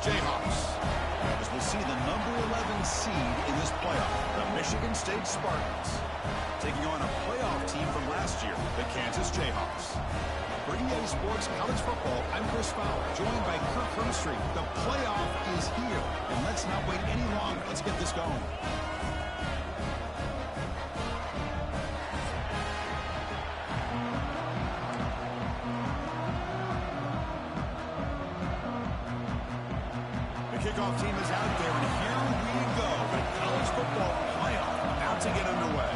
Jayhawks. As we'll see the number 11 seed in this playoff, the Michigan State Spartans, taking on a playoff team from last year, the Kansas Jayhawks. For EA Sports College Football, I'm Chris Fowler, joined by Kirk Herbstreit. The playoff is here, and let's not wait any longer. Let's get this going. Kickoff team is out there, and here we go. The college football playoff about to get underway.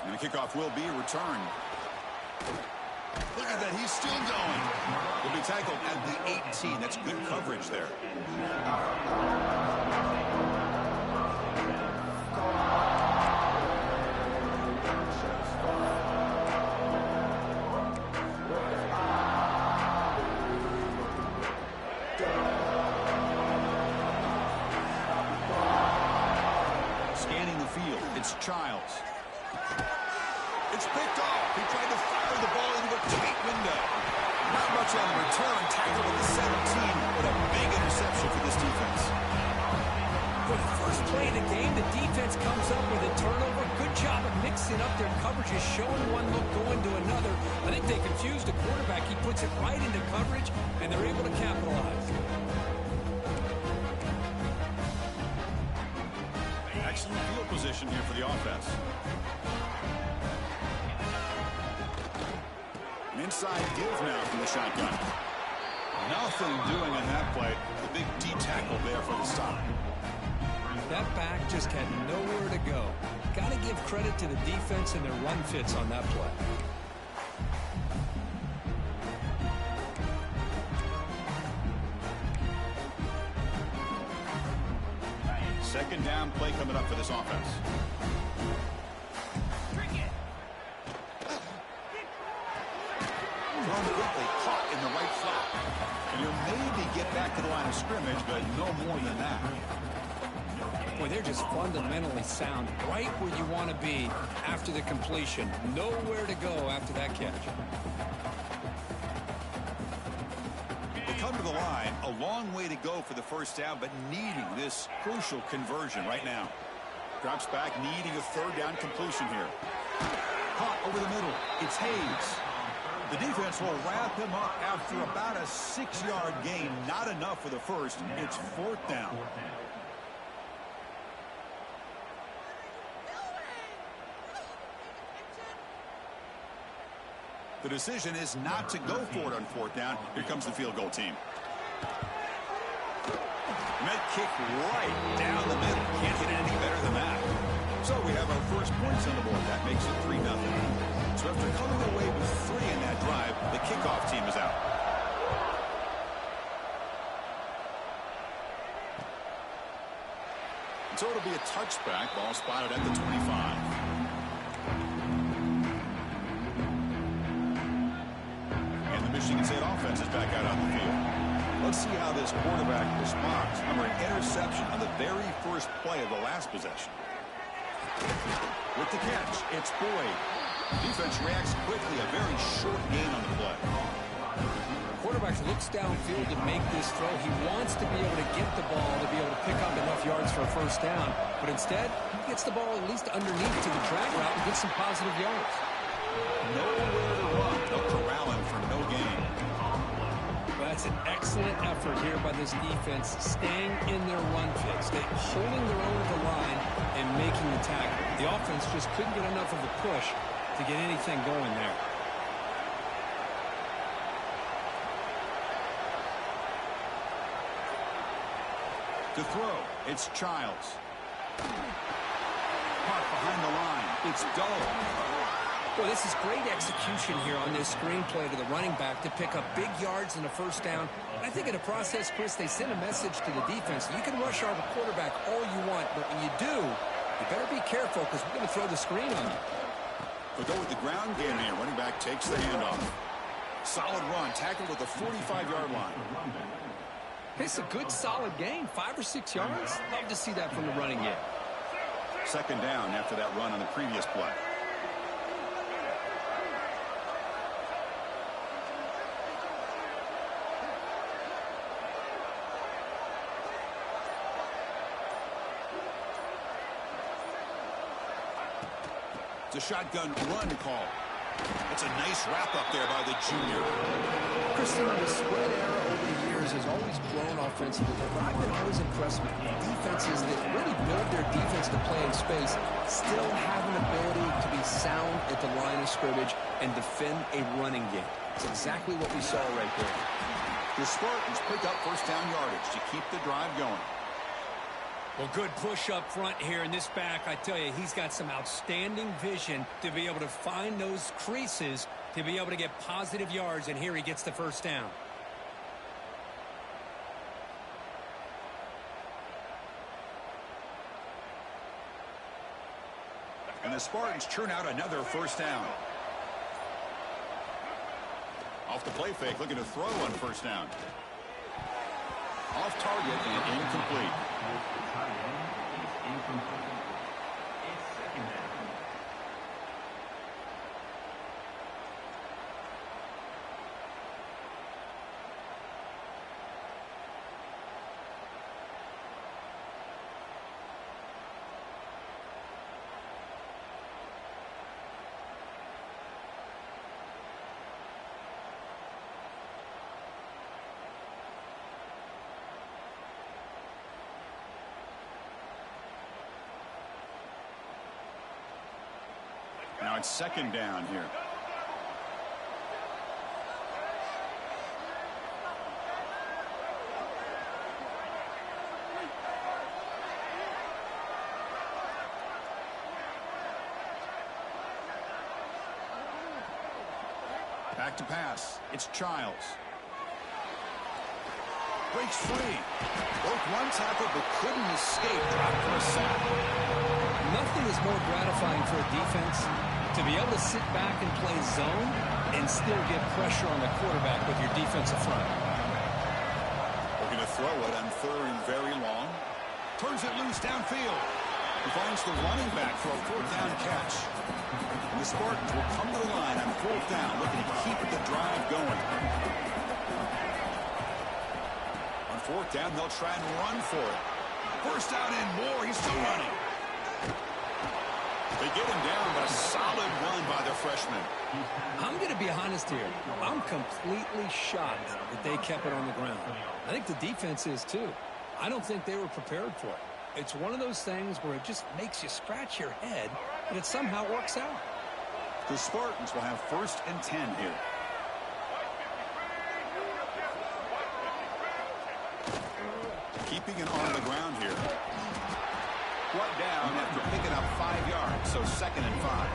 And the kickoff will be returned. Look at that, he's still going. Will be tackled at the 18. That's good coverage there. It's Childs. It's picked off. He tried to fire the ball into a tight window. Not much on the return. Tackled at the 17. What a big interception for this defense. For the first play of the game, the defense comes up with a turnover. Good job of mixing up their coverages, showing one look, going to another. I think they confused the quarterback. He puts it right into coverage, and they're able to capitalize. Excellent field position here for the offense. An inside give now from the shotgun. Nothing doing on that play. The big D tackle there for the stop. That back just had nowhere to go. Got to give credit to the defense and their run fits on that play. Second down play coming up for this offense. Thrown quickly, caught in the right flat. And he'll maybe get back to the line of scrimmage, but no more than that. Boy, they're just fundamentally sound, right where you want to be after the completion. Nowhere to go after that catch. Come to the line, a long way to go for the first down, but needing this crucial conversion right now. Drops back, needing a third down completion here. Caught over the middle. It's Hayes. The defense will wrap him up after about a 6-yard gain. Not enough for the first. It's fourth down. The decision is not to go for it on fourth down. Here comes the field goal team. Met kick right down the middle. Can't hit it any better than that. So we have our first points on the board. That makes it 3-0. So after coming away with 3 in that drive, the kickoff team is out. So it'll be a touchback. Ball spotted at the 25. Michigan State offense is back out on the field. Let's see how this quarterback responds. Remember, an interception on the very first play of the last possession. With the catch, it's Boyd. Defense reacts quickly. A very short gain on the play. Quarterback looks downfield to make this throw. He wants to be able to get the ball to be able to pick up enough yards for a first down. But instead, he gets the ball at least underneath to the drag route and gets some positive yards. Nowhere to run. No corralling for no gain. That's an excellent effort here by this defense, staying in their run fit, holding their own at the line and making the tackle. The offense just couldn't get enough of a push to get anything going there. To throw, it's Childs. Caught behind the line. It's Doe. Well, this is great execution here on this screenplay to the running back to pick up big yards and a first down. And I think in the process, Chris, they send a message to the defense. You can rush our quarterback all you want, but when you do, you better be careful because we're going to throw the screen on you. They'll go with the ground game here. Running back takes the handoff. Solid run, tackled at the 45-yard line. It's a good, solid gain, 5 or 6 yards. Love to see that from the running game. Second down after that run on the previous play. It's a shotgun run call. That's a nice wrap up there by the junior. Christian, the spread era over the years has always grown offensively, but I've been always impressed with defenses that really build their defense to play in space, still have an ability to be sound at the line of scrimmage and defend a running game. It's exactly what we saw right there. The Spartans pick up first down yardage to keep the drive going. Well, good push up front here in this back. I tell you, he's got some outstanding vision to be able to find those creases to be able to get positive yards, and here he gets the first down. And the Spartans churn out another first down. Off the play fake, looking to throw on first down. Off target and incomplete. Now it's second down here. Back to pass. It's Childs. Breaks free. Broke one tackle but couldn't escape. Dropped for a sack. Nothing is more gratifying for a defense to be able to sit back and play zone and still get pressure on the quarterback with your defensive front. We're going to throw it on third and very long. Turns it loose downfield. He finds the running back for a fourth down catch. And the Spartans will come to the line on fourth down, looking to keep the drive going. On fourth down, they'll try and run for it. First down and more. He's still running. They get him down, but a solid run by the freshman. I'm going to be honest here. I'm completely shocked that they kept it on the ground. I think the defense is too. I don't think they were prepared for it. It's one of those things where it just makes you scratch your head, but it somehow works out. The Spartans will have first and 10 here. Keeping it on the ground here. Brought down after picking up 5 yards, so second and 5.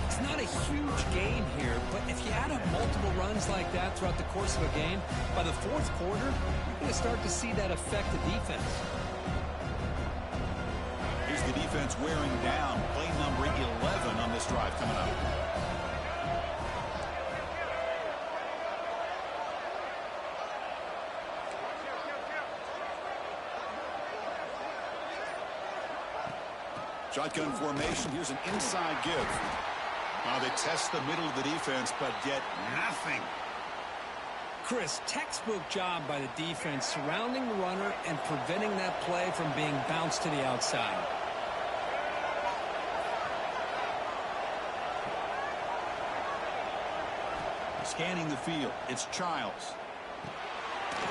It's not a huge gain here, but if you add up multiple runs like that throughout the course of a game, by the fourth quarter, you're going to start to see that affect the defense. Here's the defense wearing down. Play number 11 on this drive coming up. Shotgun formation. Here's an inside give. They test the middle of the defense, but get nothing. Chris, textbook job by the defense surrounding the runner and preventing that play from being bounced to the outside. Scanning the field. It's Childs.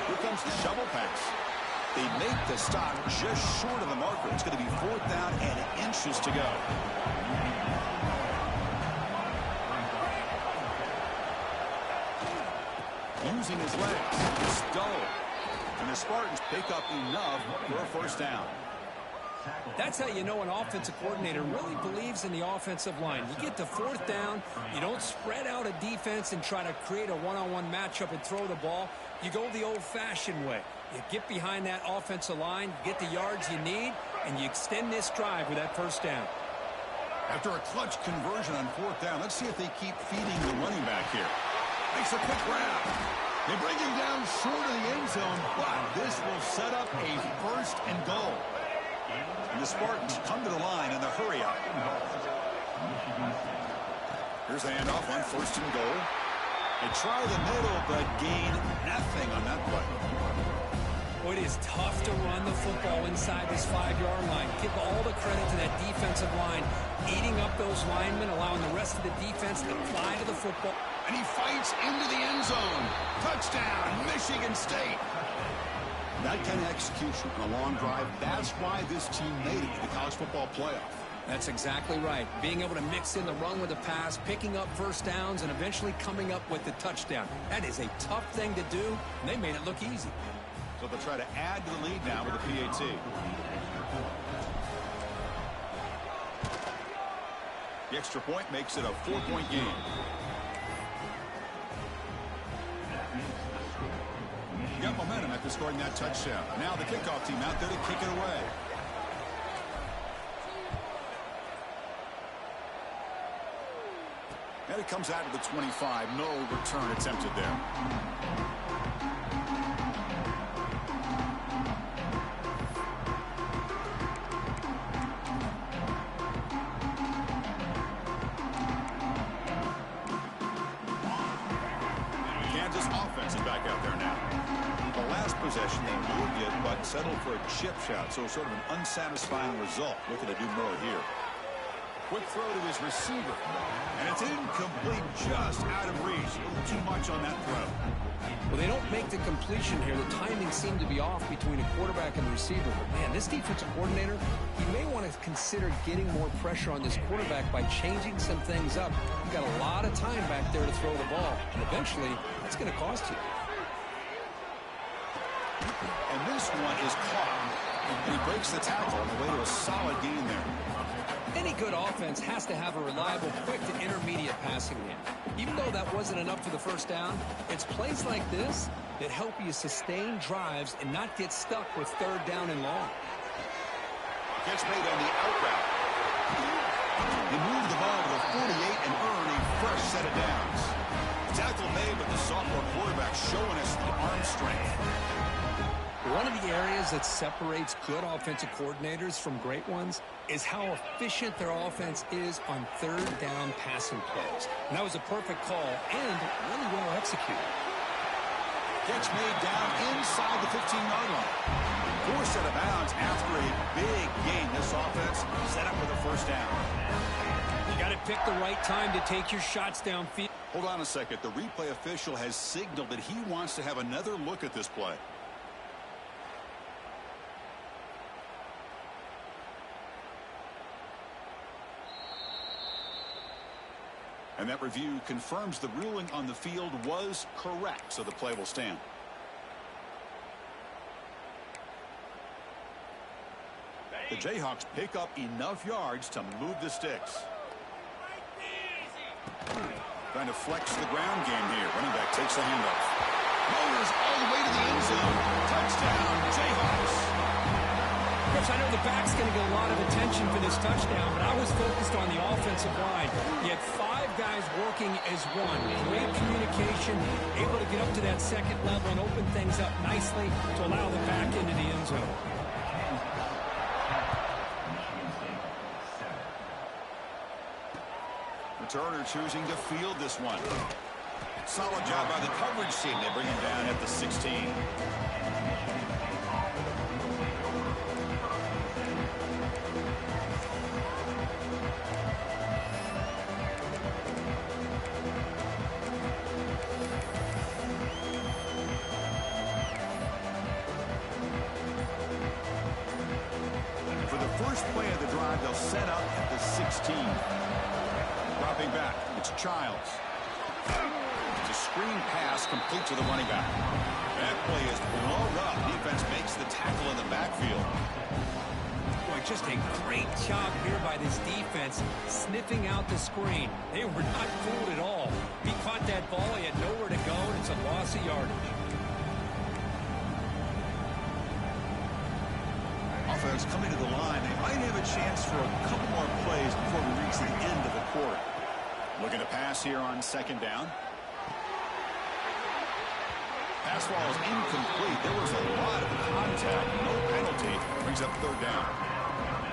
Here comes the shovel pass. They make the stop just short of the marker. It's going to be fourth down and inches to go. Using his legs. Stoll. And the Spartans pick up enough for a first down. That's how you know an offensive coordinator really believes in the offensive line. You get to fourth down, you don't spread out a defense and try to create a one-on-one matchup and throw the ball. You go the old-fashioned way. You get behind that offensive line, get the yards you need, and you extend this drive with that first down. After a clutch conversion on fourth down, let's see if they keep feeding the running back here. Makes a quick grab. They bring him down short of the end zone, but this will set up a first and goal. And the Spartans come to the line in the hurry up. Here's the handoff on first and goal. They try the middle, but gain nothing on that play. Well, it is tough to run the football inside this 5-yard line. Give all the credit to that defensive line, eating up those linemen, allowing the rest of the defense to fly to the football. And he fights into the end zone. Touchdown, Michigan State. That kind of execution on a long drive, that's why this team made it to the college football playoff. That's exactly right. Being able to mix in the run with the pass, picking up first downs, and eventually coming up with the touchdown. That is a tough thing to do, and they made it look easy. So they'll try to add to the lead now with the PAT. The extra point makes it a 4-point game. Got momentum after scoring that touchdown. Now the kickoff team out there to kick it away. And it comes out to the 25. No return attempted there. Kansas offense is back out there now. The last possession, they moved it, but settled for a chip shot, so sort of an unsatisfying result. Looking to do more here. Quick throw to his receiver, and it's incomplete, just out of reach. A little too much on that throw. Well, they don't make the completion here. The timing seemed to be off between a quarterback and the receiver. But, man, this defensive coordinator, he may want to consider getting more pressure on this quarterback by changing some things up. You've got a lot of time back there to throw the ball, and eventually that's going to cost you. And this one is caught, and he breaks the tackle on the way to a solid gain there. Any good offense has to have a reliable, quick to intermediate passing game. Even though that wasn't enough for the first down, it's plays like this that help you sustain drives and not get stuck with third down and long. Gets made on the out route. They move the ball to the 48 and earn a fresh set of downs. Tackle made, but the sophomore quarterback showing us the arm strength. One of the areas that separates good offensive coordinators from great ones is how efficient their offense is on third down passing plays. And that was a perfect call and really well executed. Catch made down inside the 15-yard line. Forced out of bounds after a big gain. This offense set up with a first down. You got to pick the right time to take your shots downfield. Hold on a second. The replay official has signaled that he wants to have another look at this play. And that review confirms the ruling on the field was correct, so the play will stand. The Jayhawks pick up enough yards to move the sticks. Trying to flex the ground game here. Running back takes the handoff. Motors all the way to the end zone. Touchdown, Jayhawks. Chris, I know the back's going to get a lot of attention for this touchdown, but I was focused on the offensive line. You had 5 guys working as one. Great communication, able to get up to that second level and open things up nicely to allow the back into the end zone. Returner choosing to field this one. Solid job by the coverage team. They bring him down at the 16. For the first play of the drive, they'll set up at the 16. Dropping back, it's Childs. It's a screen pass complete to the running back. That play is blown up. Defense makes the tackle in the backfield. Boy, just a great job here by this defense, sniffing out the screen. They were not fooled at all. He caught that ball, he had nowhere to go, and it's a loss of yardage. Offense coming to the line. They might have a chance for a couple more plays before we reach the end of the quarter. Looking to pass here on second down. Pass ball is incomplete. There was a lot of contact. No penalty. Brings up third down.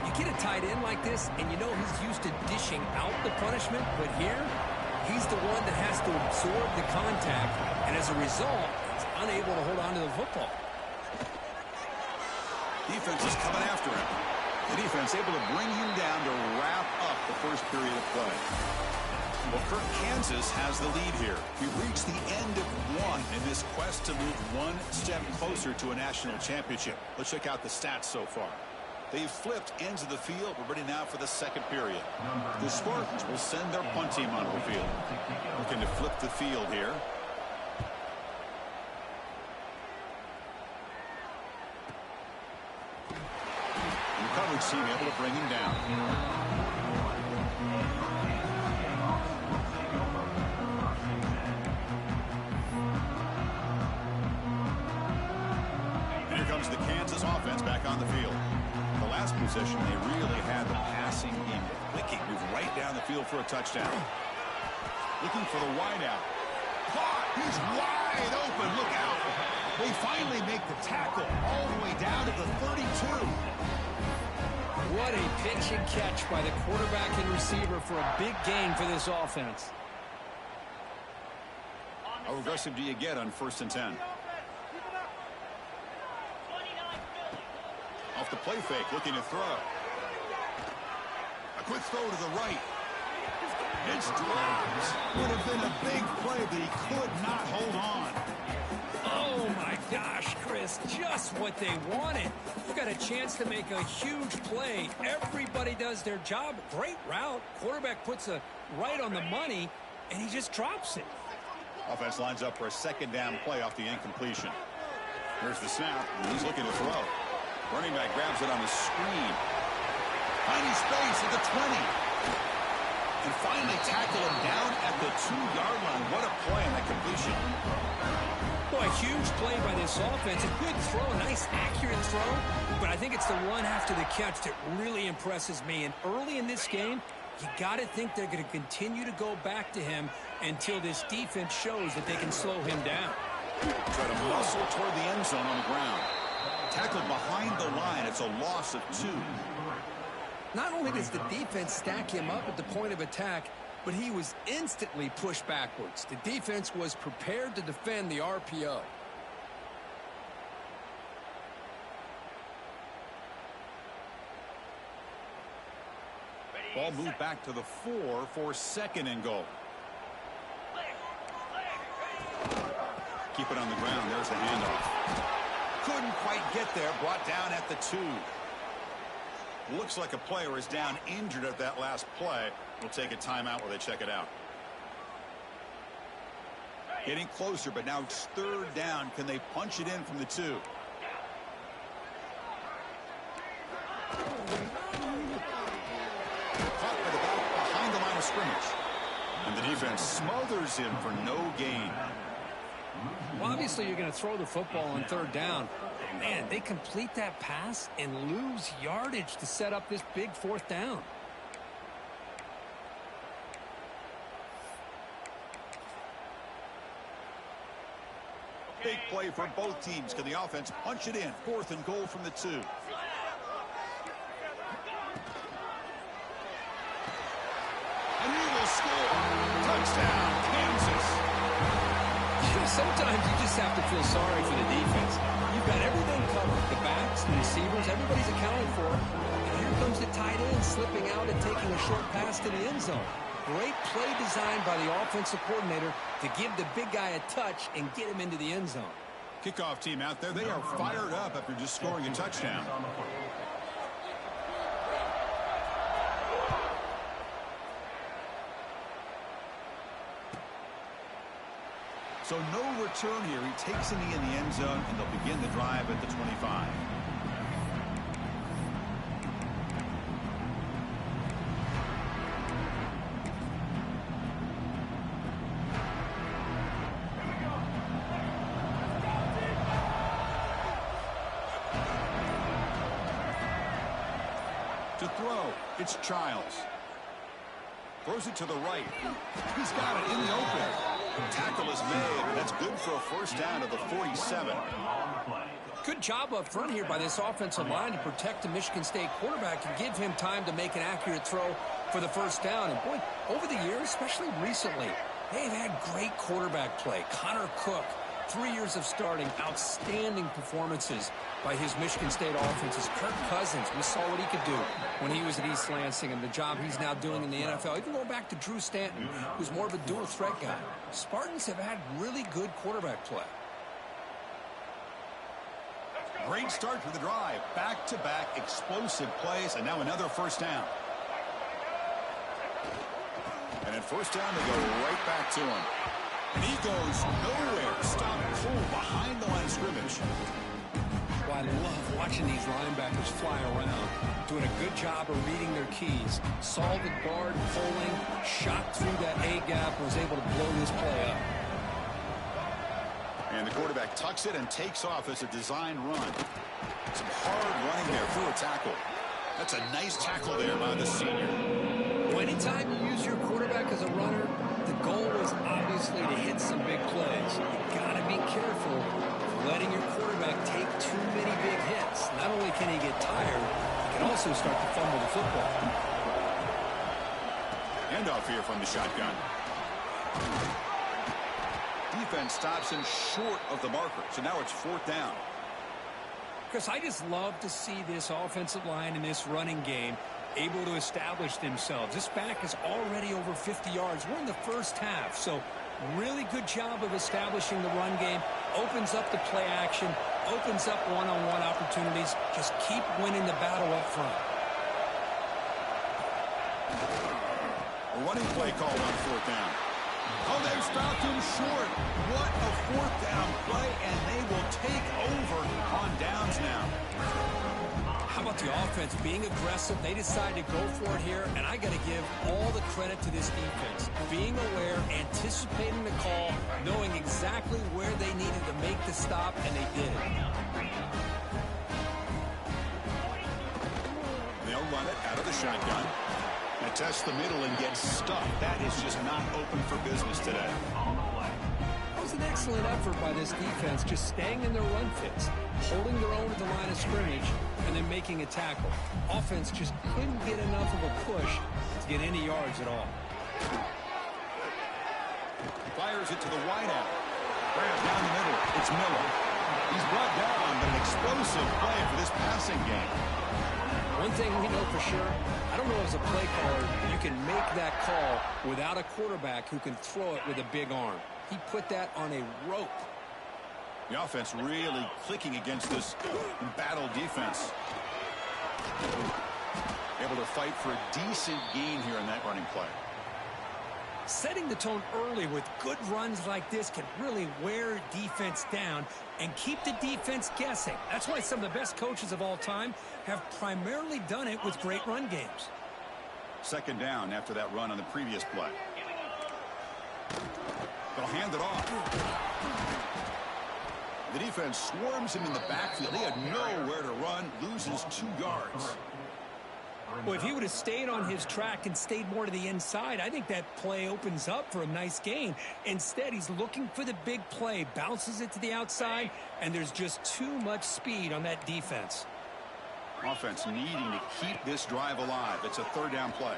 You get a tight end like this, and you know he's used to dishing out the punishment, but here, he's the one that has to absorb the contact, and as a result, he's unable to hold on to the football. Defense is coming after him. The defense able to bring him down to wrap up the first period of play. Well, Kirk, Kansas has the lead here. We've reached the end of one in this quest to move one step closer to a national championship. Let's check out the stats so far. They've flipped ends of the field. We're ready now for the second period. The Spartans will send their punt team onto the field. Looking to flip the field here. The coverage team able to bring him down. And here comes the Kansas offense back on the field. The last possession, they really had the passing game clicking. Move right down the field for a touchdown. Looking for the wideout. Caught! He's wide open. Look out! They finally make the tackle all the way down to the 32. What a pitch and catch by the quarterback and receiver for a big gain for this offense. How aggressive do you get on 1st and 10? Off the play fake, looking to throw. A quick throw to the right. It's dropped. Would have been a big play, but he could not hold on. Oh, my gosh, Chris, just what they wanted. You've got a chance to make a huge play. Everybody does their job. Great route. Quarterback puts it right on the money, and he just drops it. Offense lines up for a second down play off the incompletion. Here's the snap, and he's looking to throw. Running back grabs it on the screen. Tiny space at the 20. And finally tackle him down at the 2-yard line. What a play on that completion. Boy, a huge play by this offense. A good throw, a nice accurate throw. But I think it's the run after the catch that really impresses me. And early in this game, you got to think they're going to continue to go back to him until this defense shows that they can slow him down. Try to muscle toward the end zone on the ground. Tackled behind the line. It's a loss of 2. Not only does the defense stack him up at the point of attack, but he was instantly pushed backwards. The defense was prepared to defend the RPO. Ball moved back to the 4 for 2nd and goal. Keep it on the ground. There's the handoff. Couldn't quite get there. Brought down at the 2. Looks like a player is down injured at that last play. We'll take a timeout while they check it out. Getting closer, but now it's 3rd down. Can they punch it in from the 2? Caught by the back behind the line of scrimmage. And the defense smothers him for no gain. Well, obviously, you're going to throw the football on 3rd down. Man, they complete that pass and lose yardage to set up this big 4th down. Big play for both teams. Can the offense punch it in? 4th and goal from the 2. And he will score. Touchdown, Kansas. Sometimes you just have to feel sorry for the defense. You've got everything covered. The backs, the receivers, everybody's accounted for. And here comes the tight end slipping out and taking a short pass to the end zone. Great play designed by the offensive coordinator to give the big guy a touch and get him into the end zone. Kickoff team out there. They are fired up after just scoring a touchdown. So no return here. He takes a knee in the end zone, and they'll begin the drive at the 25. To throw, it's Childs. Throws it to the right. He's got it in the open. Tackle is made. That's good for a 1st down to the 47. Good job up front here by this offensive line to protect the Michigan State quarterback and give him time to make an accurate throw for the 1st down. And boy, over the years, especially recently, they've had great quarterback play. Connor Cook, 3 years of starting, outstanding performances by his Michigan State offenses. Kirk Cousins, we saw what he could do when he was at East Lansing and the job he's now doing in the NFL. Even going back to Drew Stanton, who's more of a dual threat guy. Spartans have had really good quarterback play. Great start to the drive. Back-to-back explosive plays, and now another first down. And at first down, they go right back to him. And he goes nowhere. Stop cold behind the line of scrimmage. Well, I love watching these linebackers fly around, doing a good job of reading their keys. Saw the guard pulling, shot through that A-gap, was able to blow this play up. And the quarterback tucks it and takes off as a design run. Some hard running there through a tackle. That's a nice tackle there by the senior. Well, anytime you use your quarterback as a runner, the goal is obviously to hit some big plays. You got to be careful of letting your quarterback take too many big hits. Not only can he get tired, he can also start to fumble the football. Handoff here from the shotgun. Defense stops him short of the marker, so now it's fourth down. Chris, I just love to see this offensive line in this running game able to establish themselves. This back is already over 50 yards. We're in the first half, so really good job of establishing the run game. Opens up the play action, opens up one-on-one opportunities. Just keep winning the battle up front. A running play called on fourth down. Oh, they've stopped him short. What a fourth down play, and they will take over on downs now. How about the offense being aggressive? They decide to go for it here, and I got to give all the credit to this defense. Being aware, anticipating the call, knowing exactly where they needed to make the stop, and they did it. They'll run it out of the shotgun. They test the middle and get stuffed. That is just not open for business today. That was an excellent effort by this defense, just staying in their run fits, holding their own at the line of scrimmage, and then making a tackle. Offense just couldn't get enough of a push to get any yards at all. Fires it to the wideout. Grab down the middle. It's Miller. He's brought down, but an explosive play for this passing game. One thing we know for sure, I don't know as a play caller, you can make that call without a quarterback who can throw it with a big arm. He put that on a rope. The offense really clicking against this embattled defense. Able to fight for a decent gain here in that running play. Setting the tone early with good runs like this can really wear defense down and keep the defense guessing. That's why some of the best coaches of all time have primarily done it with great run games. Second down after that run on the previous play. They'll hand it off. The defense swarms him in the backfield. He had nowhere to run, loses 2 yards. Well, if he would have stayed on his track and stayed more to the inside, I think that play opens up for a nice gain. Instead, he's looking for the big play, bounces it to the outside, and there's just too much speed on that defense. Offense needing to keep this drive alive. It's a third down play.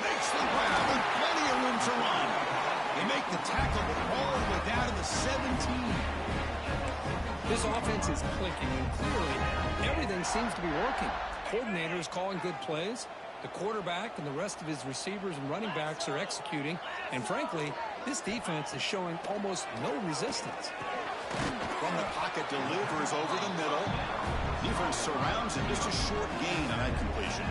Makes the grab with plenty of room to run. They make the tackle, but all the way down to the 17. This offense is clicking, and clearly everything seems to be working. Coordinator is calling good plays. The quarterback and the rest of his receivers and running backs are executing. And frankly, this defense is showing almost no resistance. From the pocket, delivers over the middle. Defense surrounds him. Just a short gain on that completion.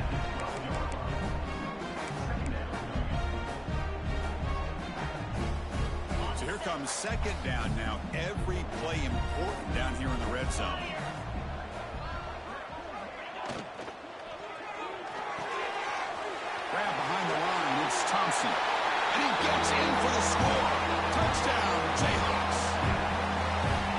So here comes second down now. Every play important down here in the red zone. Grab behind the line. It's Thompson. And he gets in for the score. Touchdown, Jayhawks.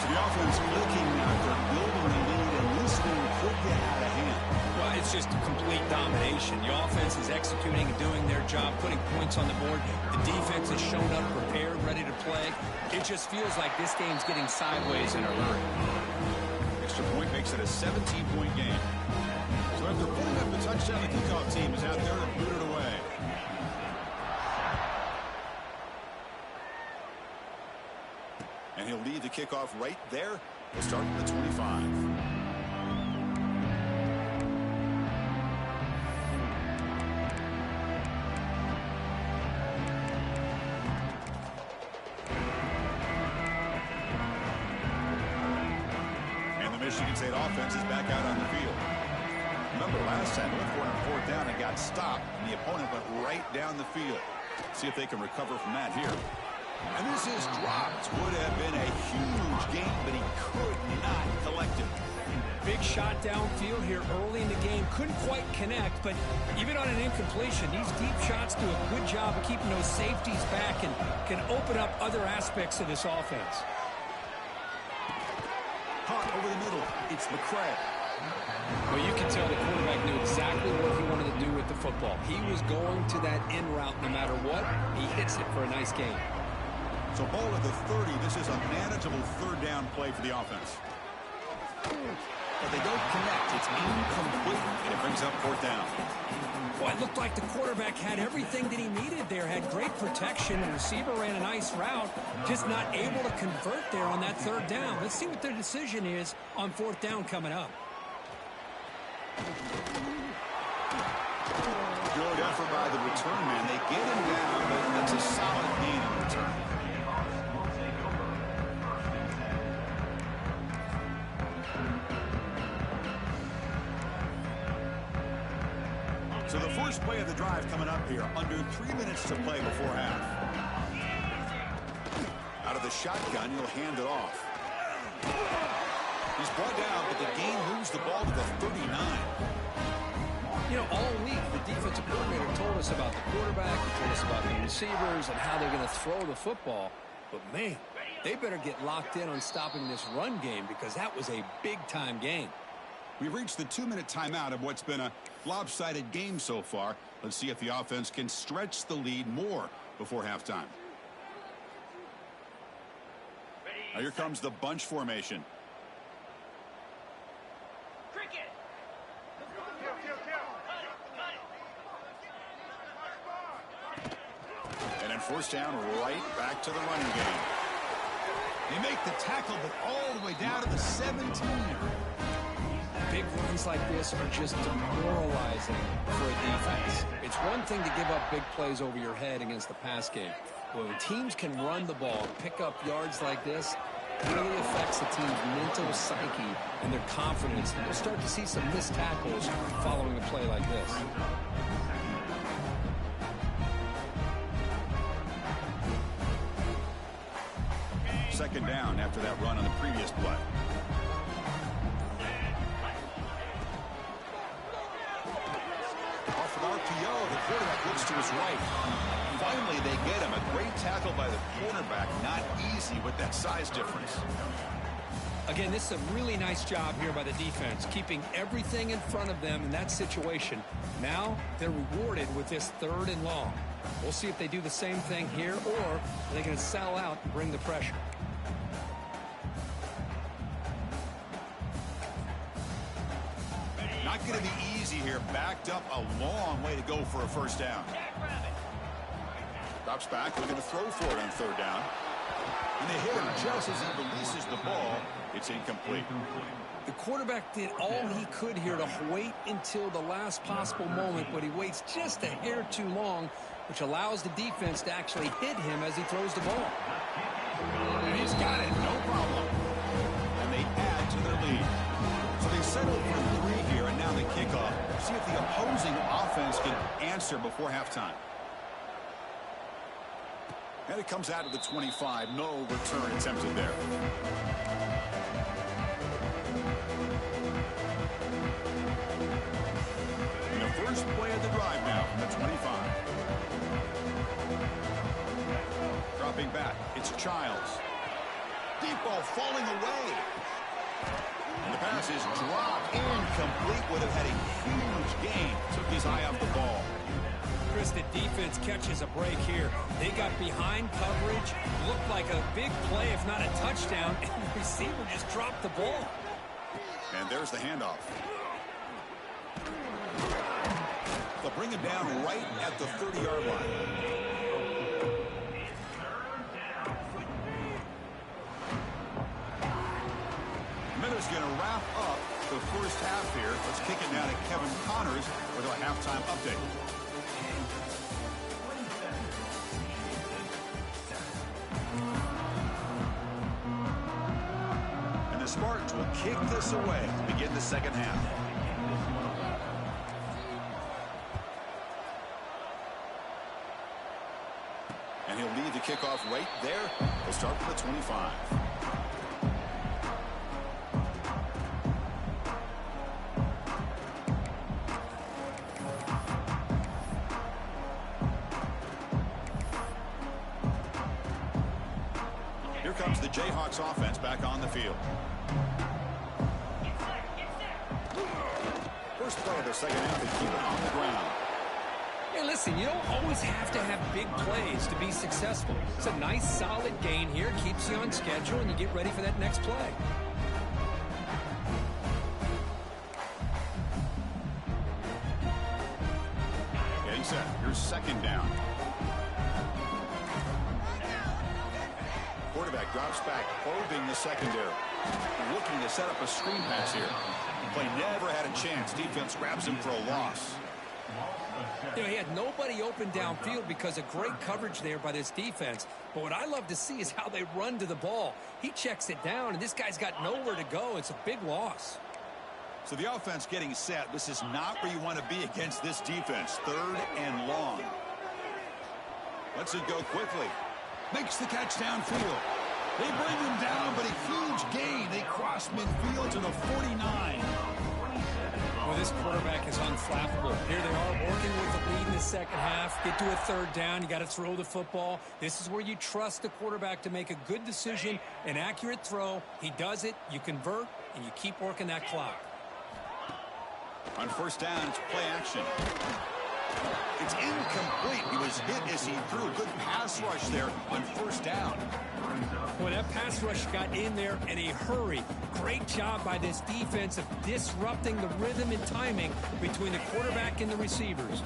So the offense looking now for building the lead, and this one could get out of hand. Well, it's just a complete domination. The offense is executing and doing their job, putting points on the board. The defense has shown up prepared, ready to play. It just feels like this game's getting sideways in a hurry. Extra point makes it a 17-point game. So after pulling up the touchdown, the kickoff team is out there to boot it away. And he'll lead the kickoff right there. We'll start from the 25. Michigan State offense is back out on the field. Remember last time, went for it on fourth down and got stopped, and the opponent went right down the field. See if they can recover from that here. And this is dropped. Would have been a huge gain, but he could not collect it. Big shot downfield here early in the game. Couldn't quite connect, but even on an incompletion, these deep shots do a good job of keeping those safeties back and can open up other aspects of this offense. Caught over the middle. It's McCray. Well, you can tell the quarterback knew exactly what he wanted to do with the football. He was going to that in route no matter what. He hits it for a nice gain. So ball at the 30. This is a manageable third down play for the offense. But they don't connect. It's incomplete, and it brings up fourth down. Well, it looked like the quarterback had everything that he needed there. Had great protection. The receiver ran a nice route. Just not able to convert there on that third down. Let's see what their decision is on fourth down coming up. Good effort by the return man. They get him down, but that's a solid gain in return. So the first play of the drive coming up here. Under 3 minutes to play before half. Out of the shotgun, he'll hand it off. He's brought down, but the game moves the ball to the 39. You know, all week, the defensive coordinator told us about the quarterback, he told us about the receivers and how they're going to throw the football. But, man, they better get locked in on stopping this run game because that was a big-time game. We've reached the 2-minute timeout of what's been a lopsided game so far. Let's see if the offense can stretch the lead more before halftime. Now here comes the bunch formation. And then first down, right back to the running game. They make the tackle, but all the way down to the 17. Big runs like this are just demoralizing for a defense. It's one thing to give up big plays over your head against the pass game. When teams can run the ball and pick up yards like this, it really affects the team's mental psyche and their confidence. And you'll start to see some missed tackles following a play like this. Second down after that run on the previous play. Off of RPO, the quarterback looks to his right. Finally, they get him. A great tackle by the quarterback. Not easy with that size difference. Again, this is a really nice job here by the defense, keeping everything in front of them in that situation. Now they're rewarded with this third and long. We'll see if they do the same thing here, or are they going to sell out and bring the pressure. Not going to be easy here. Backed up a long way to go for a first down. Drops back, looking to throw for it on third down. And they hit him just as he releases the ball. It's incomplete. The quarterback did all he could here to wait until the last possible moment, but he waits just a hair too long, which allows the defense to actually hit him as he throws the ball. And he's got it, no problem. And they add to their lead. So they settle for 3 here, and now the kickoff. See if the opposing offense can answer before halftime. And it comes out of the 25. No return attempted there. And the first play of the drive now from the 25. Dropping back, it's Childs. Deep ball falling away. And the pass is dropped. Incomplete. Would have had a huge gain. Took his eye off the ball. Chris, the defense catches a break here. They got behind coverage. Looked like a big play, if not a touchdown. And the receiver just dropped the ball. And there's the handoff. They'll bring him down right at the 30-yard line. is going to wrap up the first half here. Let's kick it down to Kevin Connors with our halftime update. And the Spartans will kick this away to begin the second half. And he'll lead the kickoff right there. He'll start from the 25. Here comes the Jayhawks offense back on the field. First play of the second half, they keep it on the ground. Hey, listen, you don't always have to have big plays to be successful. It's a nice, solid gain here. Keeps you on schedule, and you get ready for that next play. Getting set. Here's second down. Quarterback drops back, probing the secondary. Looking to set up a screen pass here. Play never had a chance. Defense grabs him for a loss. You know, he had nobody open downfield because of great coverage there by this defense. But what I love to see is how they run to the ball. He checks it down, and this guy's got nowhere to go. It's a big loss. So the offense getting set. This is not where you want to be against this defense. Third and long. Lets it go quickly. Makes the catch downfield. They bring him down, but a huge gain. They cross midfield to the 49. Well, this quarterback is unflappable. Here they are working with the lead in the second half. Get to a third down. You got to throw the football. This is where you trust the quarterback to make a good decision, an accurate throw. He does it, you convert, and you keep working that clock. On first down, it's play action. It's incomplete. He was hit as he threw. Good pass rush there on first down. Well, that pass rush got in there in a hurry. Great job by this defense of disrupting the rhythm and timing between the quarterback and the receivers.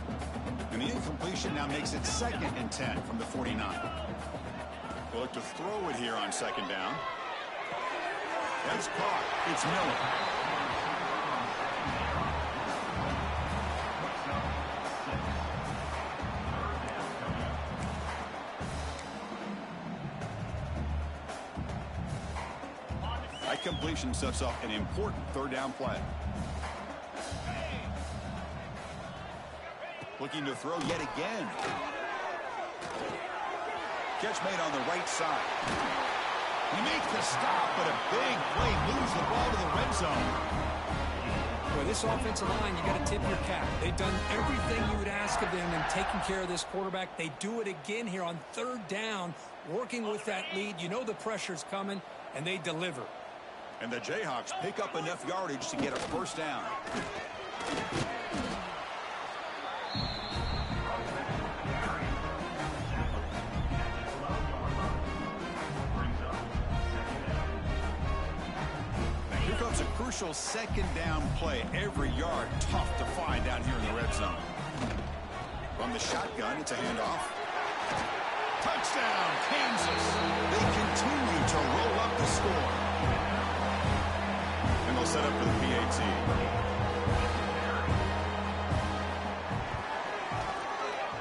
And the incompletion now makes it 2nd and 10 from the 49. They'll look to throw it here on second down. That's caught. It's Miller. That completion sets up an important third down play. Looking to throw yet again. Catch made on the right side. He makes the stop, but a big play moves the ball to the red zone. Boy, this offensive line, you got to tip your cap. They've done everything you would ask of them in taking care of this quarterback. They do it again here on third down, working with that lead. You know the pressure's coming, and they deliver. And the Jayhawks pick up enough yardage to get a first down. Now here comes a crucial second down play. Every yard tough to find down here in the red zone. From the shotgun, it's a handoff. Touchdown, Kansas. They continue to roll up the score. And they'll set up for the PAT.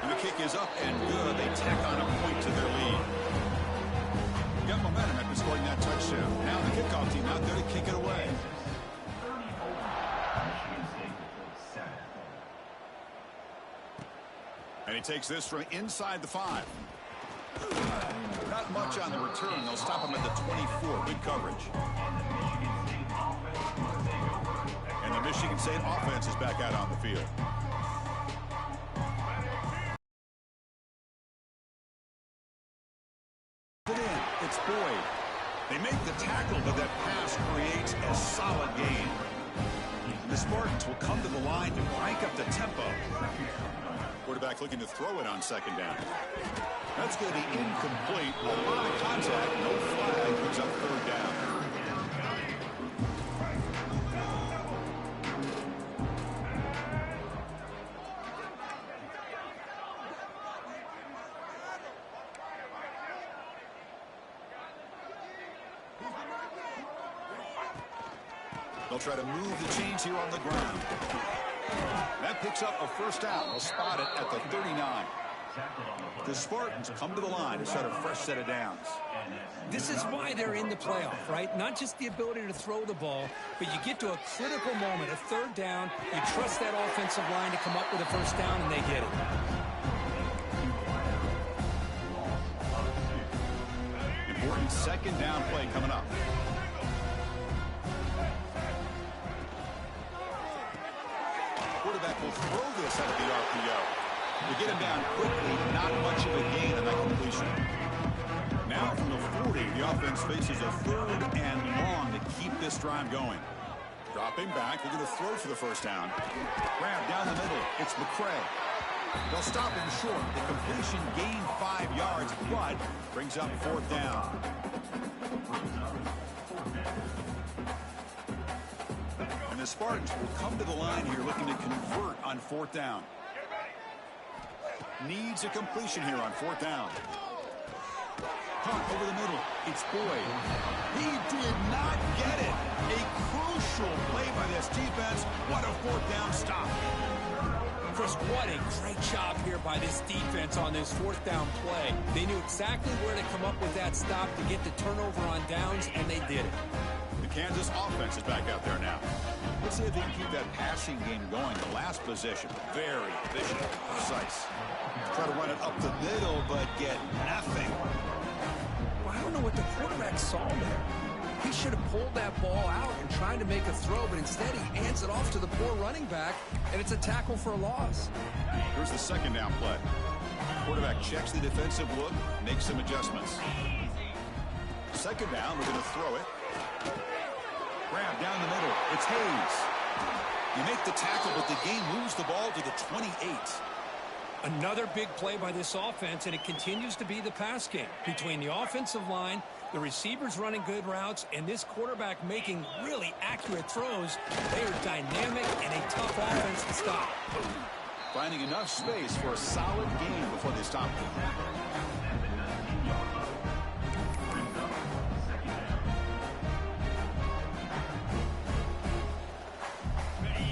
And the kick is up and good. They tack on a point to their lead. Got momentum after scoring that touchdown. Now the kickoff team out there to kick it away. And he takes this from inside the 5. Not much on the return. They'll stop him at the 24. Good coverage. And the Michigan State offense is back out on the field. It's Boyd. They make the tackle, but that pass creates a solid gain. And the Spartans will come to the line to crank up the tempo. Quarterback looking to throw it on second down. That's going to be incomplete. A lot of contact, no flag, brings up third down. They'll try to move the chains here on the ground. That picks up a first down. They'll spot it at the 39. The Spartans come to the line to set a fresh set of downs. This is why they're in the playoff, right? Not just the ability to throw the ball, but you get to a critical moment, a third down. You trust that offensive line to come up with a first down, and they did it. Important second down play coming up. Quarterback will throw this out of the RPO. To get him down quickly, not much of a gain on that completion. Now from the 40, the offense faces a third and long to keep this drive going. Dropping back, they're going to throw for the first down. Grab down the middle, it's McCray. They'll stop him short. The completion gained 5 yards, but brings up fourth down. And the Spartans will come to the line here looking to convert on fourth down. Needs a completion here on fourth down. Punt over the middle. It's Boyd. He did not get it. A crucial play by this defense. What a fourth down stop. Chris, what a great job here by this defense on this fourth down play. They knew exactly where to come up with that stop to get the turnover on downs, and they did it. The Kansas offense is back out there now. Let's see if they can keep that passing game going. The last possession, very efficient, precise. Try to run it up the middle, but get nothing. Well, I don't know what the quarterback saw there. He should have pulled that ball out and tried to make a throw, but instead he hands it off to the poor running back, and it's a tackle for a loss. Here's the second down play. Quarterback checks the defensive look, makes some adjustments. Second down, we're going to throw it. Grab down the middle. It's Hayes. You make the tackle, but the game moves the ball to the 28. Another big play by this offense, and it continues to be the pass game. Between the offensive line, the receivers running good routes, and this quarterback making really accurate throws, they are dynamic and a tough offense to stop. Finding enough space for a solid game before they stop them.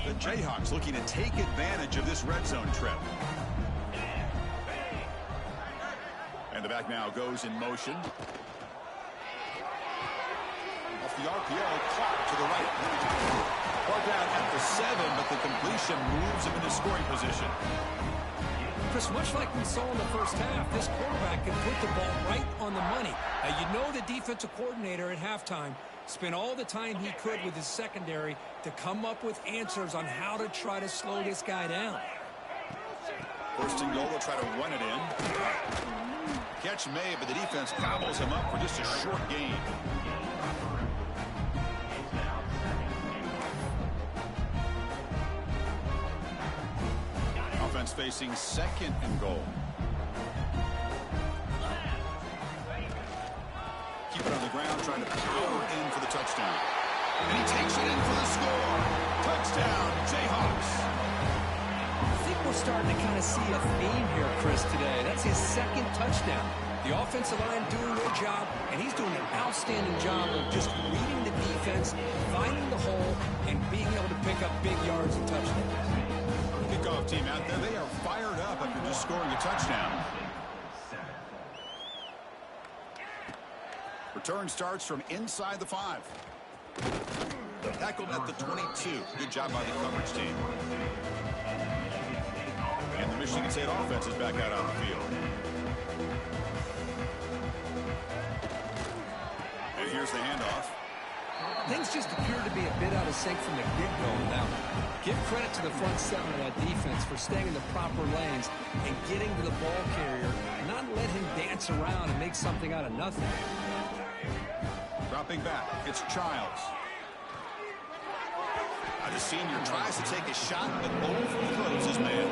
The Jayhawks looking to take advantage of this red zone trip. And the back now goes in motion. Off the RPO, clock to the right. Brought down at the 7, but the completion moves him into scoring position. Chris, much like we saw in the first half, this quarterback can put the ball right on the money. Now, you know the defensive coordinator at halftime spent all the time he could with his secondary to come up with answers on how to try to slow this guy down. First and goal, they'll try to run it in. Catch made, but the defense gobbles him up for just a short gain. Offense facing second and goal. Keep it on the ground, trying to power in for the touchdown. And he takes it in for the score. Touchdown, Jayhawks. I think we're starting to kind of see a theme here, Chris, today. That's his second touchdown. The offensive line doing their job, and he's doing an outstanding job of just reading the defense, finding the hole, and being able to pick up big yards and touchdowns. Kickoff team out there, they are fired up after just scoring a touchdown. Return starts from inside the 5. Tackled at the 22. Good job by the coverage team. And the Michigan State offense is back out on the field. And here's the handoff. Things just appear to be a bit out of sync from the get-go on that one. Give credit to the front seven of that defense for staying in the proper lanes and getting to the ball carrier, not let him dance around and make something out of nothing. Dropping back, it's Childs. The senior tries to take a shot, but overthrows his man.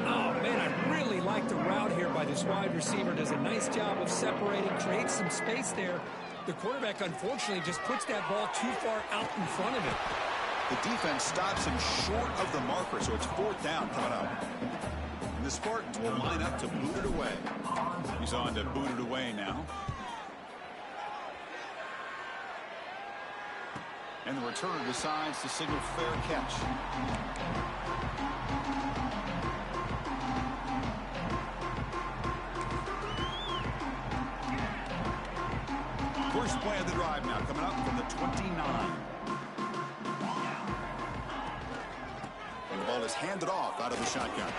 Oh, man, I really like the route here by this wide receiver. Does a nice job of separating, creates some space there. The quarterback, unfortunately, just puts that ball too far out in front of him. The defense stops him short of the marker, so it's fourth down coming up. And the Spartans will line up to boot it away. He's on to boot it away now. And the returner decides to signal fair catch. First play of the drive now, coming up from the 29. And the ball is handed off out of the shotgun.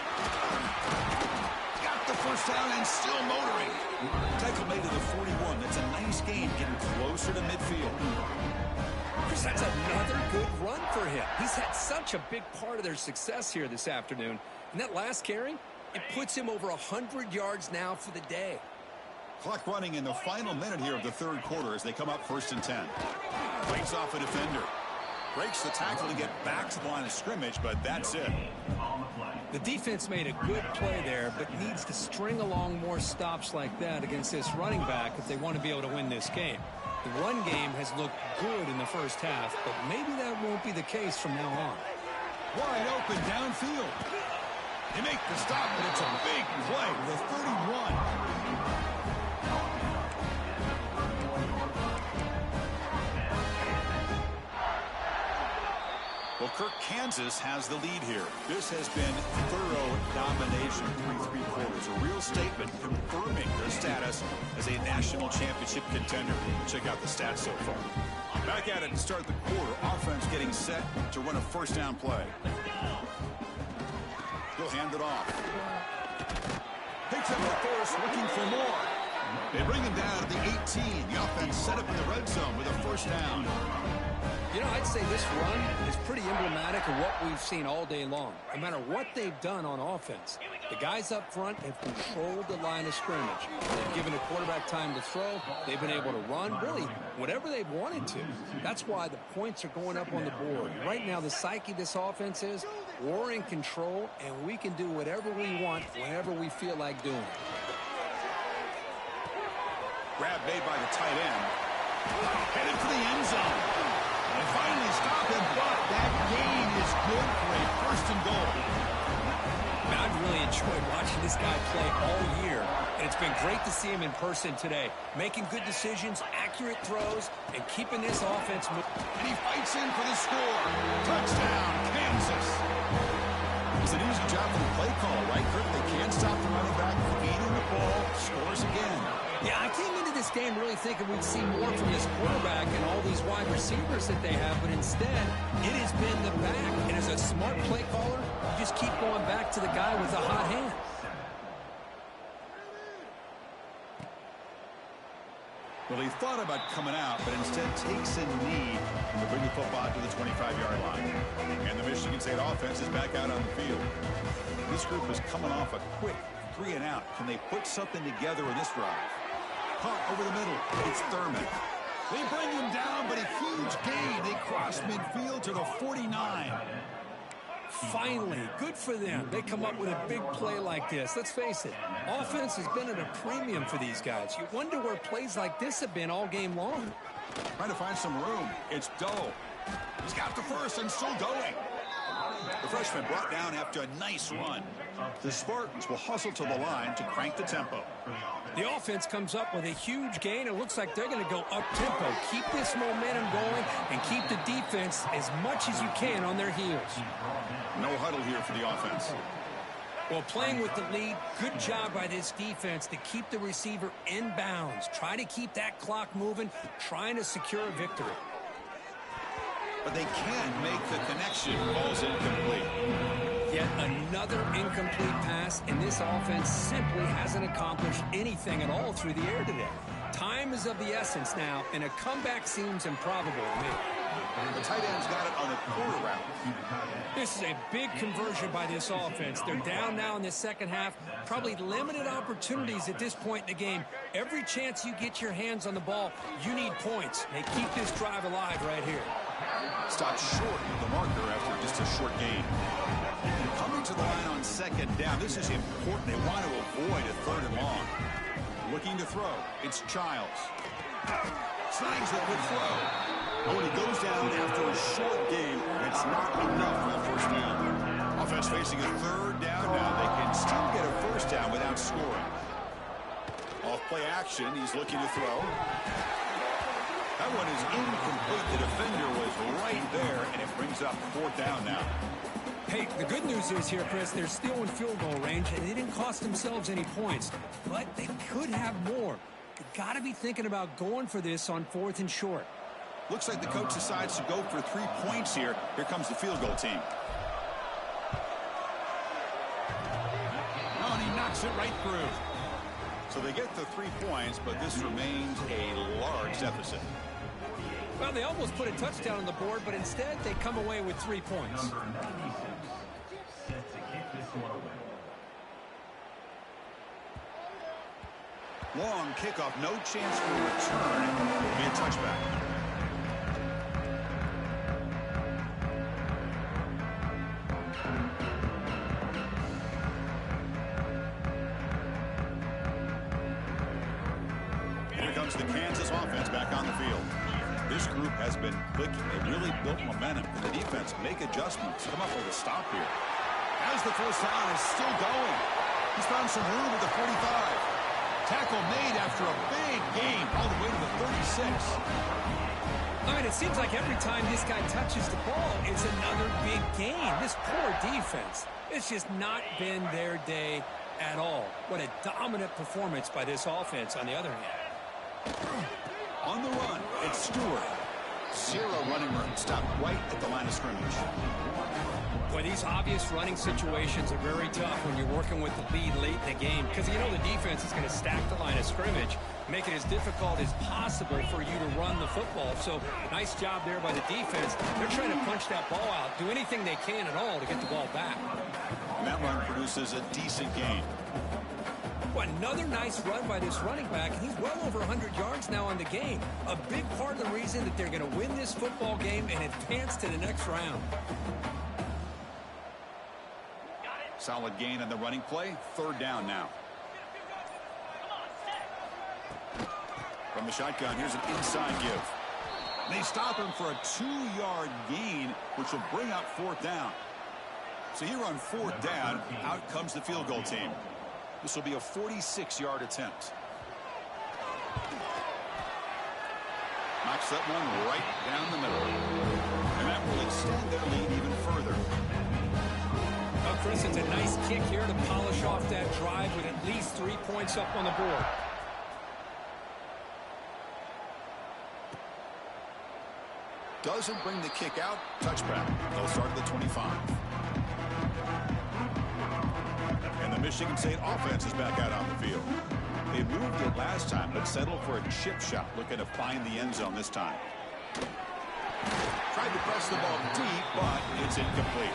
Got the first down and still motoring. Tackle made to the 41. That's a nice gain, getting closer to midfield. Chris, that's another good run for him. He's had such a big part of their success here this afternoon. And that last carry, it puts him over 100 yards now for the day. Clock running in the final minute here of the third quarter as they come up 1st and 10. Breaks off a defender. Breaks the tackle to get back to the line of scrimmage, but that's it. The defense made a good play there, but needs to string along more stops like that against this running back if they want to be able to win this game. The run game has looked good in the first half, but maybe that won't be the case from now on. Wide open downfield. They make the stop, but it's a big play with a 31. Well, Kirk, Kansas has the lead here. This has been thorough domination through 3 quarters. A real statement confirming their status as a national championship contender. Check out the stats so far. Back at it to start the quarter. Offense getting set to run a first down play. He'll hand it off. Picks up the first, looking for more. They bring him down to the 18. The offense set up in the red zone with a first down. You know, I'd say this run is pretty emblematic of what we've seen all day long. No matter what they've done on offense, the guys up front have controlled the line of scrimmage. They've given the quarterback time to throw. They've been able to run, really, whatever they've wanted to. That's why the points are going up on the board. Right now, the psyche of this offense is we're in control, and we can do whatever we want whenever we feel like doing it. Grab made by the tight end. Headed for the end zone. And finally stop him, but that gain is good for a 1st and goal. Man, I've really enjoyed watching this guy play all year, and it's been great to see him in person today, making good decisions, accurate throws, and keeping this offense moving. And he fights in for the score. Touchdown, Kansas. It's an easy job for the play caller, right, Kirk? They can't stop the running back from feeding the ball, scores again. Yeah, I came into this game really thinking we'd see more from this quarterback and all these wide receivers that they have, but instead, it has been the back. And as a smart play caller, you just keep going back to the guy with the hot hand. Well, he thought about coming out, but instead takes a knee to bring the football to the 25-yard line. And the Michigan State offense is back out on the field. This group is coming off a quick 3 and out. Can they put something together in this drive? Caught over the middle. It's Thurman. They bring him down, but a huge gain. They cross midfield to the 49. Finally, good for them. They come up with a big play like this. Let's face it, offense has been at a premium for these guys. You wonder where plays like this have been all game long. Trying to find some room. It's Doe. He's got the first and still going. The freshman brought down after a nice run. The Spartans will hustle to the line to crank the tempo. The offense comes up with a huge gain. It looks like they're going to go up-tempo. Keep this momentum going and keep the defense as much as you can on their heels. No huddle here for the offense. Well, playing with the lead, good job by this defense to keep the receiver in bounds. Try to keep that clock moving, trying to secure a victory. But they can't make the connection. Ball's incomplete. Yet another incomplete pass, and this offense simply hasn't accomplished anything at all through the air today. Time is of the essence now, and a comeback seems improbable to me. The tight end's got it on the quarter route. This is a big conversion by this offense. They're down now in the second half. Probably limited opportunities at this point in the game. Every chance you get your hands on the ball, you need points. They keep this drive alive right here. Stopped short of the marker after just a short gain. Coming to the line on second down. This is important. They want to avoid a 3rd and long. Looking to throw. It's Childs. Snags a good throw. But when he goes down after a short gain, it's not enough for the first down. Offense facing a 3rd down now. They can still get a first down without scoring. Off play action. He's looking to throw. That one is incomplete. The defender was right there, and it brings up 4th down now. Hey, the good news is here, Chris, they're still in field goal range, and they didn't cost themselves any points. But they could have more. They've got to be thinking about going for this on 4th and short. Looks like the coach decides to go for 3 points here. Here comes the field goal team. Oh, and he knocks it right through. So they get the 3 points, but this remains a large deficit. Well, they almost put a touchdown on the board, but instead they come away with 3 points. Long kickoff, no chance for a return. It'll be a touchback. Here comes the Kansas offense back on the field. This group has been clicking. They really built momentum. The defense make adjustments. Come up with a stop here. As the first down is still going. He's found some room at the 45. Tackle made after a big gain all the way to the 36. I mean, it seems like every time this guy touches the ball, it's another big gain. This poor defense, it's just not been their day at all. What a dominant performance by this offense on the other hand. On the run, it's Stewart. 0 running room. Stopped right at the line of scrimmage. Boy, these obvious running situations are very tough when you're working with the lead late in the game because you know the defense is going to stack the line of scrimmage, make it as difficult as possible for you to run the football. So, nice job there by the defense. They're trying to punch that ball out, do anything they can at all to get the ball back. And that run produces a decent gain. Well, another nice run by this running back. He's well over 100 yards now on the game. A big part of the reason that they're going to win this football game and advance to the next round. Solid gain on the running play. 3rd down now. From the shotgun, here's an inside give. They stop him for a 2-yard gain, which will bring up 4th down. So here on 4th down, out comes the field goal team. This will be a 46-yard attempt. Knocks that one right down the middle. And that will extend their lead even further. Well, Chris, it's a nice kick here to polish off that drive with at least 3 points up on the board. Doesn't bring the kick out. Touchback. They'll start at the 25. And the Michigan State offense is back out on the field. They moved it last time, but settled for a chip shot, looking to find the end zone this time. Tried to press the ball deep, but it's incomplete.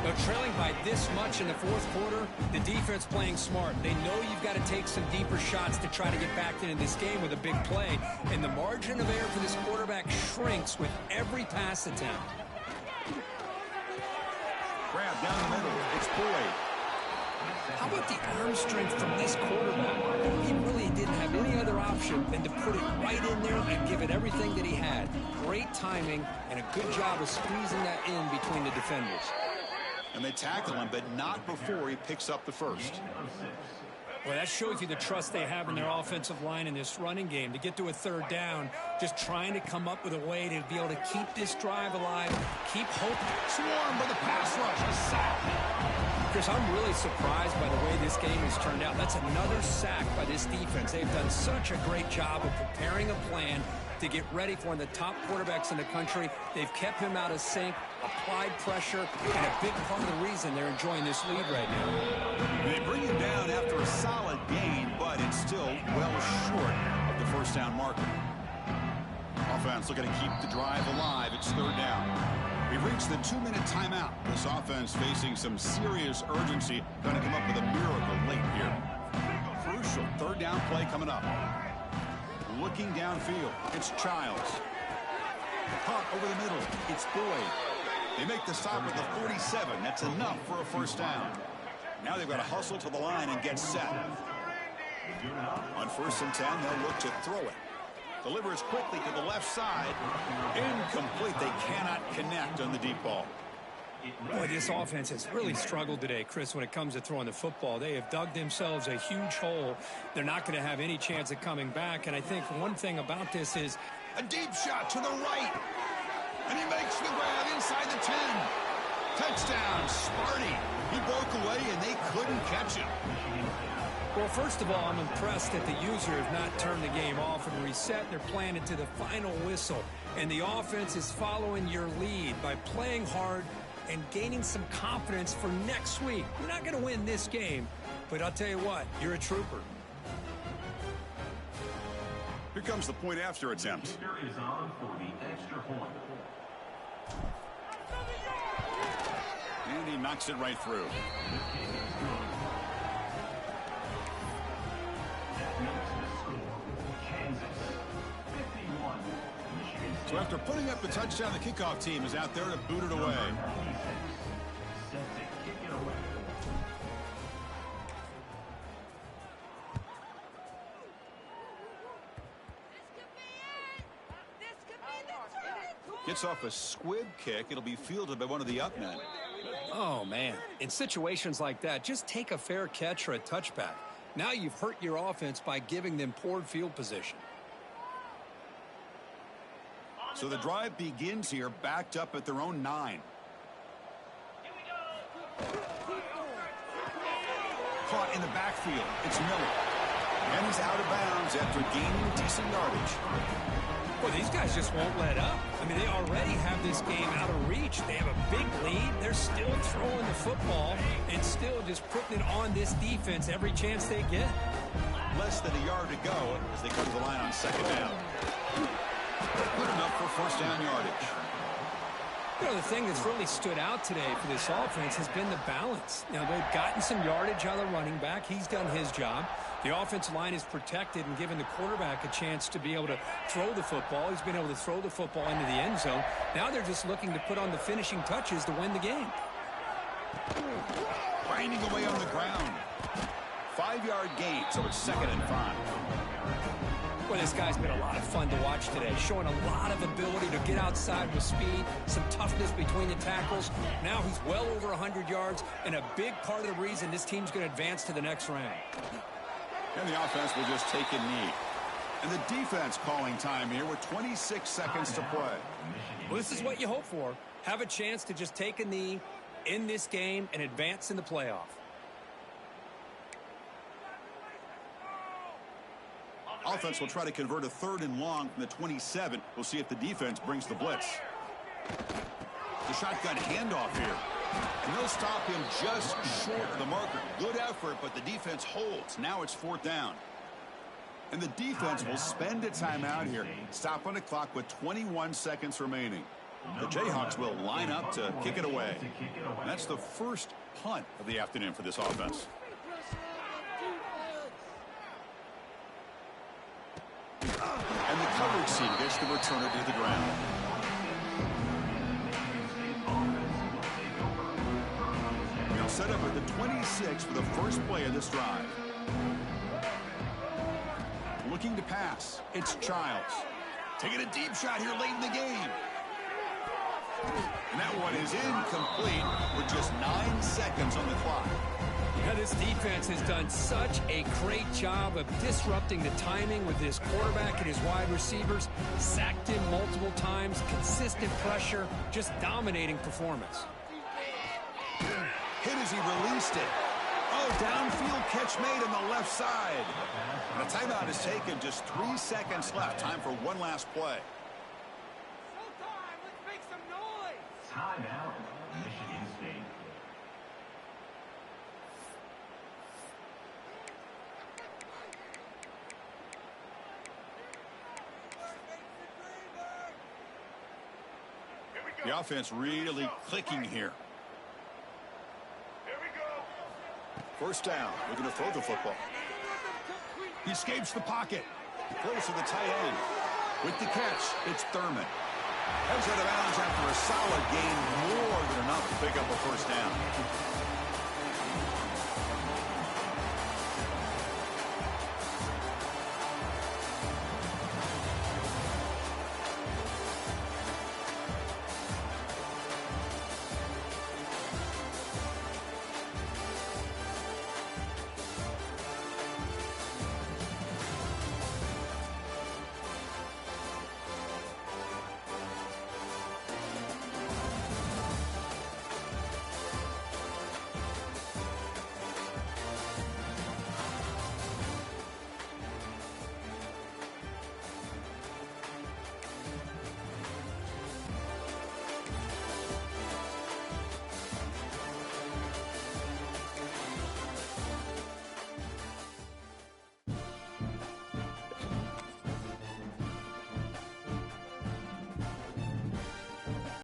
But trailing by this much in the 4th quarter, the defense playing smart. They know you've got to take some deeper shots to try to get back into this game with a big play. And the margin of error for this quarterback shrinks with every pass attempt. Grab down the middle. It's Boyd. How about the arm strength from this quarterback? He really didn't have any other option than to put it right in there and give it everything that he had. Great timing and a good job of squeezing that in between the defenders. And they tackle him, but not before he picks up the first. Well, that shows you the trust they have in their offensive line in this running game. To get to a 3rd down, just trying to come up with a way to be able to keep this drive alive, keep hope. Swarmed by the pass rush. A sack. Chris, I'm really surprised by the way this game has turned out. That's another sack by this defense. They've done such a great job of preparing a plan to get ready for one of the top quarterbacks in the country. They've kept him out of sync, applied pressure, and a big part of the reason they're enjoying this lead right now. They bring him down after a solid gain, but it's still well short of the first down marker. Offense looking to keep the drive alive. It's 3rd down. We've reached the 2-minute timeout. This offense facing some serious urgency. Going to come up with a miracle late here. Crucial 3rd down play coming up. Looking downfield, it's Childs. Caught over the middle, it's Boyd. They make the stop at the 47. That's enough for a first down. Now they've got to hustle to the line and get set. On 1st and 10, they'll look to throw it. Delivers quickly to the left side. Incomplete. They cannot connect on the deep ball. Boy, this offense has really struggled today, Chris, when it comes to throwing the football. They have dug themselves a huge hole. They're not going to have any chance of coming back. And I think one thing about this is A deep shot to the right. And he makes the grab inside the 10. Touchdown, Sparty. He broke away, and they couldn't catch him. Well, first of all, I'm impressed that the user has not turned the game off and reset. They're playing it to the final whistle. And the offense is following your lead by playing hard and gaining some confidence for next week. You're not going to win this game, but I'll tell you what, you're a trooper. Here comes the point after attempt. Kicker is on for the extra point. And he knocks it right through. So after putting up the touchdown, the kickoff team is out there to boot it away. Gets off a squib kick. It'll be fielded by one of the up men. Oh, man. In situations like that, just take a fair catch or a touchback. Now you've hurt your offense by giving them poor field position. So the drive begins here, backed up at their own 9. Caught in the backfield. It's Miller. And he's out of bounds after gaining decent yardage. Well, these guys just won't let up. I mean, they already have this game out of reach. They have a big lead. They're still throwing the football and still just putting it on this defense every chance they get. Less than a yard to go as they come to the line on second down. Good enough for first down yardage. You know, the thing that's really stood out today for this offense has been the balance. Now, they've gotten some yardage out of the running back. He's done his job. The offensive line is protected and given the quarterback a chance to be able to throw the football. He's been able to throw the football into the end zone. Now they're just looking to put on the finishing touches to win the game. Grinding away on the ground. 5-yard gain, so it's 2nd and 5. Well, this guy's been a lot of fun to watch today, showing a lot of ability to get outside with speed, some toughness between the tackles. Now he's well over 100 yards, and a big part of the reason this team's going to advance to the next round. And the offense will just take a knee. And the defense calling time here with 26 seconds to play. Well, this is what you hope for. Have a chance to just take a knee in this game and advance in the playoff. Offense will try to convert a 3rd and long from the 27. We'll see if the defense brings the blitz. The shotgun handoff here. And they'll stop him just short of the marker. Good effort, but the defense holds. Now it's 4th down. And the defense will spend a timeout here. Stop on the clock with 21 seconds remaining. The Jayhawks will line up to kick it away. And that's the first punt of the afternoon for this offense. And the coverage team gets the returner to the ground. They'll set up at the 26 for the first play of this drive. Looking to pass. It's Childs. Taking a deep shot here late in the game. And that one is incomplete with just 9 seconds on the clock. Now, this defense has done such a great job of disrupting the timing with his quarterback and his wide receivers. Sacked him multiple times, consistent pressure, just dominating performance. Hit as he released it. Oh, downfield catch made on the left side. And the timeout is taken. Just 3 seconds left. Time for one last play. Showtime! Let's make some noise! Timeout, Michigan State. The offense really clicking here. First down. Looking to throw the football. He escapes the pocket. Close to the tight end. With the catch, it's Thurman. Heads out of bounds after a solid gain, more than enough to pick up a first down.